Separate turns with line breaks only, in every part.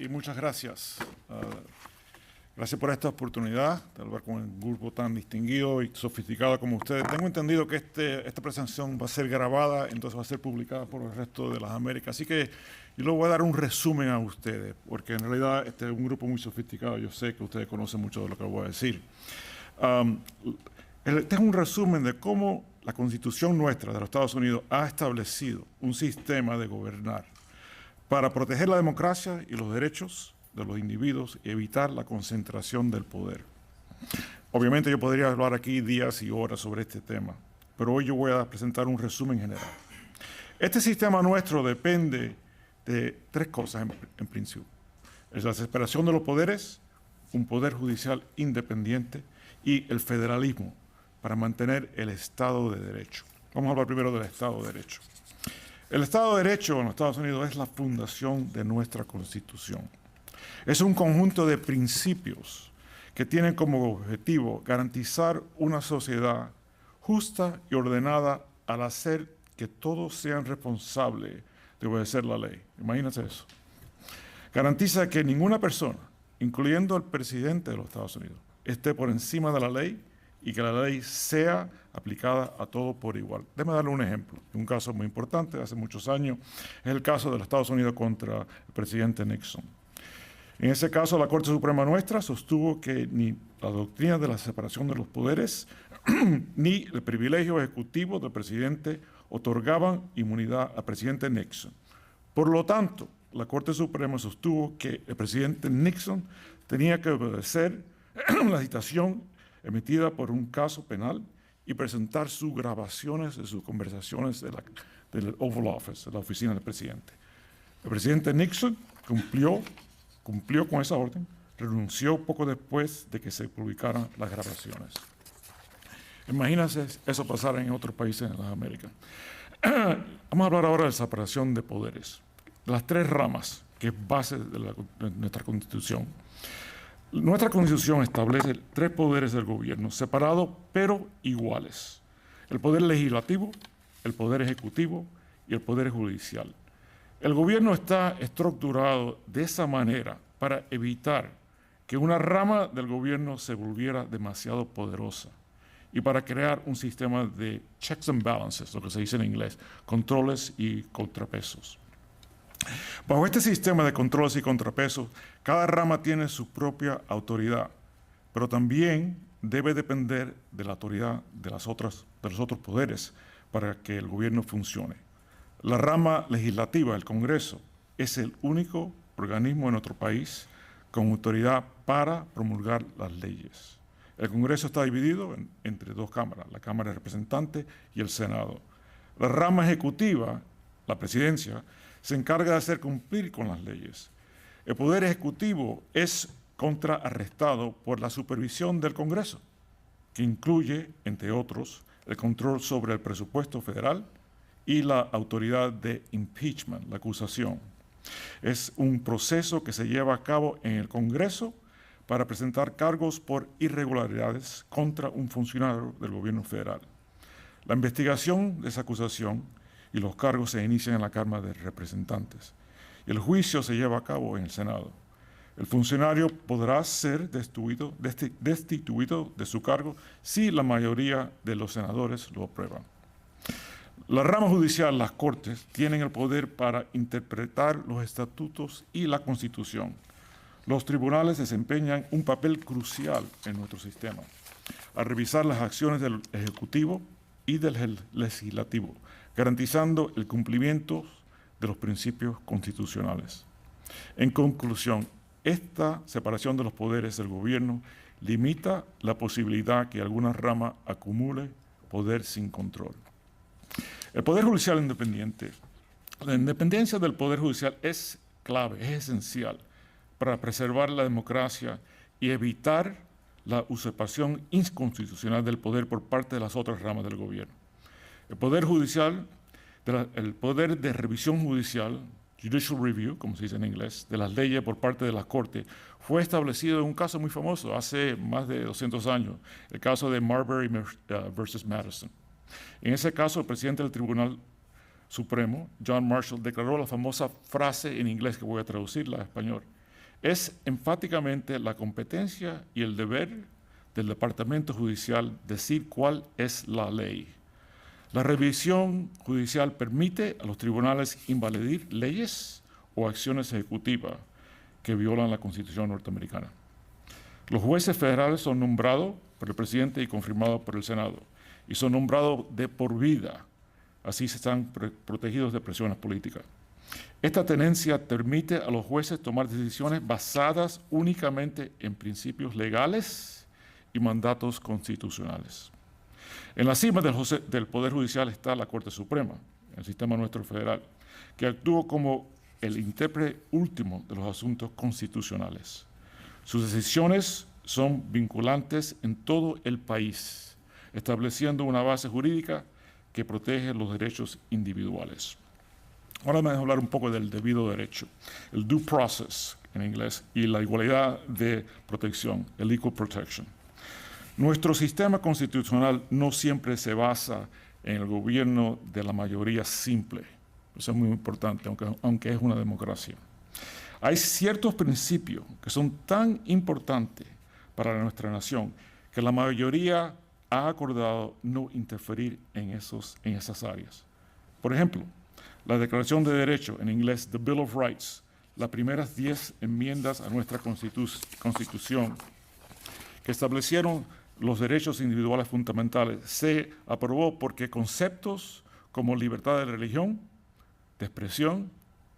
Y muchas gracias. Gracias por esta oportunidad de hablar con un grupo tan distinguido y sofisticado como ustedes. Tengo entendido que esta presentación va a ser grabada, entonces va a ser publicada por el resto de las Américas. Así que yo les voy a dar un resumen a ustedes, porque en realidad este es un grupo muy sofisticado. Yo sé que ustedes conocen mucho de lo que voy a decir. Este es un resumen de cómo la Constitución nuestra de los Estados Unidos ha establecido un sistema de gobernar para proteger la democracia y los derechos de los individuos y evitar la concentración del poder. Obviamente yo podría hablar aquí días y horas sobre este tema, pero hoy yo voy a presentar un resumen general. Este sistema nuestro depende de tres cosas en principio. Es la separación de los poderes, un poder judicial independiente y el federalismo para mantener el Estado de Derecho. Vamos a hablar primero del Estado de Derecho. El Estado de Derecho en los Estados Unidos es la fundación de nuestra Constitución. Es un conjunto de principios que tienen como objetivo garantizar una sociedad justa y ordenada al hacer que todos sean responsables de obedecer la ley. Imagínense eso. Garantiza que ninguna persona, incluyendo el presidente de los Estados Unidos, esté por encima de la ley y que la ley sea aplicada a todos por igual. Déjame darle un ejemplo. Un caso muy importante de hace muchos años es el caso de los Estados Unidos contra el presidente Nixon. En ese caso, la Corte Suprema nuestra sostuvo que ni la doctrina de la separación de los poderes ni el privilegio ejecutivo del presidente otorgaban inmunidad al presidente Nixon. Por lo tanto, la Corte Suprema sostuvo que el presidente Nixon tenía que obedecer la citación emitida por un caso penal y presentar sus grabaciones de sus conversaciones del Oval Office, de la oficina del presidente. El presidente Nixon cumplió con esa orden, renunció poco después de que se publicaran las grabaciones. Imagínense eso pasar en otros países en las Américas. Vamos a hablar ahora de la separación de poderes, de las tres ramas, que es base de nuestra Constitución. Nuestra Constitución establece tres poderes del gobierno, separados pero iguales. El poder legislativo, el poder ejecutivo y el poder judicial. El gobierno está estructurado de esa manera para evitar que una rama del gobierno se volviera demasiado poderosa y para crear un sistema de checks and balances, lo que se dice en inglés, controles y contrapesos. Bajo este sistema de controles y contrapesos, cada rama tiene su propia autoridad, pero también debe depender de la autoridad de los otros poderes para que el gobierno funcione. La rama legislativa, el Congreso, es el único organismo en nuestro país con autoridad para promulgar las leyes. El Congreso está dividido entre dos cámaras, la Cámara de Representantes y el Senado. La rama ejecutiva, la presidencia, se encarga de hacer cumplir con las leyes. El Poder Ejecutivo es contrarrestado por la supervisión del Congreso, que incluye, entre otros, el control sobre el presupuesto federal y la autoridad de impeachment, la acusación. Es un proceso que se lleva a cabo en el Congreso para presentar cargos por irregularidades contra un funcionario del gobierno federal. La investigación de esa acusación y los cargos se inician en la Cámara de Representantes. El juicio se lleva a cabo en el Senado. El funcionario podrá ser destituido de su cargo si la mayoría de los senadores lo aprueban. La rama judicial, las Cortes, tienen el poder para interpretar los estatutos y la Constitución. Los tribunales desempeñan un papel crucial en nuestro sistema, al revisar las acciones del Ejecutivo y del Legislativo, garantizando el cumplimiento de los principios constitucionales. En conclusión, esta separación de los poderes del gobierno limita la posibilidad que alguna rama acumule poder sin control. El Poder Judicial independiente. La independencia del Poder Judicial es clave, es esencial para preservar la democracia y evitar la usurpación inconstitucional del poder por parte de las otras ramas del gobierno. El Poder Judicial, el poder de revisión judicial, judicial review, como se dice en inglés, de las leyes por parte de las Cortes, fue establecido en un caso muy famoso hace más de 200 años, el caso de Marbury versus Madison. En ese caso, el presidente del Tribunal Supremo, John Marshall, declaró la famosa frase en inglés que voy a traducirla a español. Es enfáticamente la competencia y el deber del Departamento Judicial decir cuál es la ley. La revisión judicial permite a los tribunales invalidir leyes o acciones ejecutivas que violan la Constitución norteamericana. Los jueces federales son nombrados por el presidente y confirmados por el Senado, y son nombrados de por vida. Así se están protegidos de presiones políticas. Esta tenencia permite a los jueces tomar decisiones basadas únicamente en principios legales y mandatos constitucionales. En la cima del Poder Judicial está la Corte Suprema, el sistema nuestro federal, que actúa como el intérprete último de los asuntos constitucionales. Sus decisiones son vinculantes en todo el país, estableciendo una base jurídica que protege los derechos individuales. Ahora vamos a hablar un poco del debido derecho, el due process en inglés, y la igualdad de protección, el equal protection. Nuestro sistema constitucional no siempre se basa en el gobierno de la mayoría simple. Eso es muy importante, aunque es una democracia. Hay ciertos principios que son tan importantes para nuestra nación que la mayoría ha acordado no interferir en esas áreas. Por ejemplo, la Declaración de Derechos, en inglés, the Bill of Rights, las primeras 10 enmiendas a nuestra Constitución que establecieron los derechos individuales fundamentales, se aprobó porque conceptos como libertad de religión, de expresión,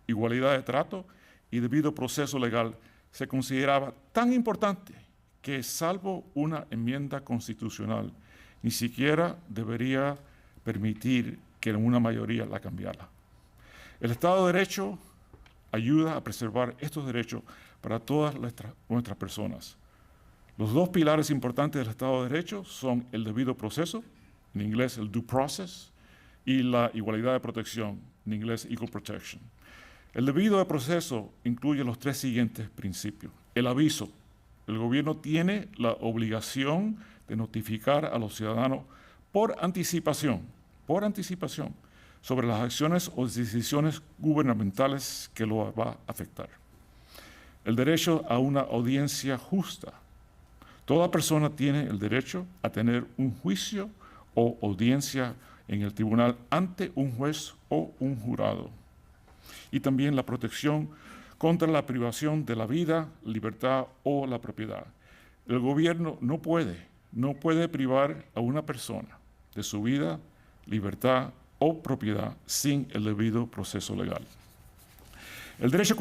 igualdad de trato y debido proceso legal se consideraba tan importante que, salvo una enmienda constitucional, ni siquiera debería permitir que una mayoría la cambiara. El Estado de Derecho ayuda a preservar estos derechos para todas nuestras personas. Los dos pilares importantes del Estado de Derecho son el debido proceso, en inglés el due process, y la igualdad de protección, en inglés equal protection. El debido proceso incluye los tres siguientes principios. El aviso. El gobierno tiene la obligación de notificar a los ciudadanos por anticipación, sobre las acciones o decisiones gubernamentales que lo va a afectar. El derecho a una audiencia justa. Toda persona tiene el derecho a tener un juicio o audiencia en el tribunal ante un juez o un jurado. Y también la protección contra la privación de la vida, libertad o la propiedad. El gobierno no puede privar a una persona de su vida, libertad o propiedad sin el debido proceso legal. El derecho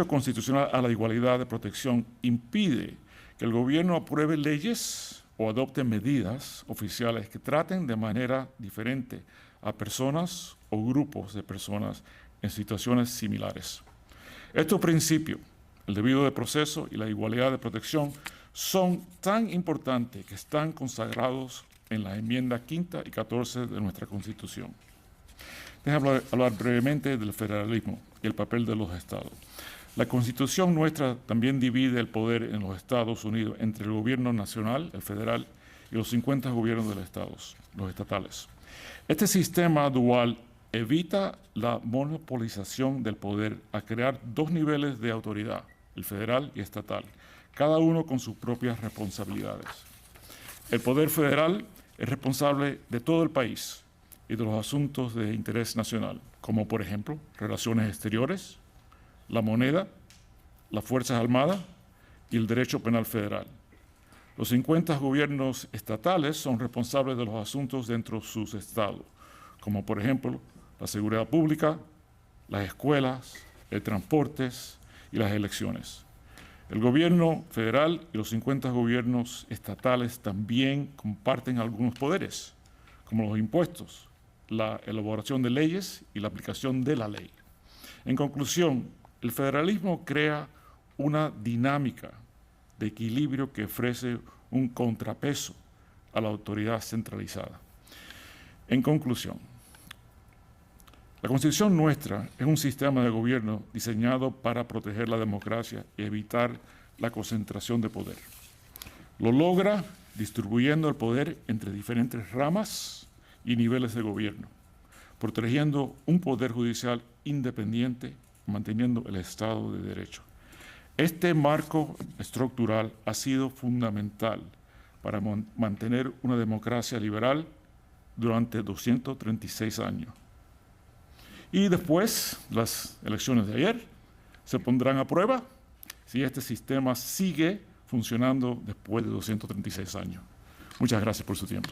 constitucional a la igualdad de protección impide que el gobierno apruebe leyes o adopte medidas oficiales que traten de manera diferente a personas o grupos de personas en situaciones similares. Estos principios, el debido proceso y la igualdad de protección, son tan importantes que están consagrados en las enmiendas 5 y 14 de nuestra Constitución. Déjame hablar brevemente del federalismo y el papel de los estados. La Constitución nuestra también divide el poder en los Estados Unidos entre el gobierno nacional, el federal, y los 50 gobiernos de los estados, los estatales. Este sistema dual evita la monopolización del poder a crear dos niveles de autoridad, el federal y estatal, cada uno con sus propias responsabilidades. El poder federal es responsable de todo el país y de los asuntos de interés nacional, como por ejemplo relaciones exteriores, la moneda, las Fuerzas Armadas y el derecho penal federal. Los 50 gobiernos estatales son responsables de los asuntos dentro de sus estados, como por ejemplo la seguridad pública, las escuelas, el transporte y las elecciones. El gobierno federal y los 50 gobiernos estatales también comparten algunos poderes, como los impuestos, la elaboración de leyes y la aplicación de la ley. En conclusión, el federalismo crea una dinámica de equilibrio que ofrece un contrapeso a la autoridad centralizada. En conclusión, la Constitución nuestra es un sistema de gobierno diseñado para proteger la democracia y evitar la concentración de poder. Lo logra distribuyendo el poder entre diferentes ramas y niveles de gobierno, protegiendo un poder judicial independiente, manteniendo el Estado de Derecho. Este marco estructural ha sido fundamental para mantener una democracia liberal durante 236 años. Y después, las elecciones de ayer se pondrán a prueba si este sistema sigue funcionando después de 236 años. Muchas gracias por su tiempo.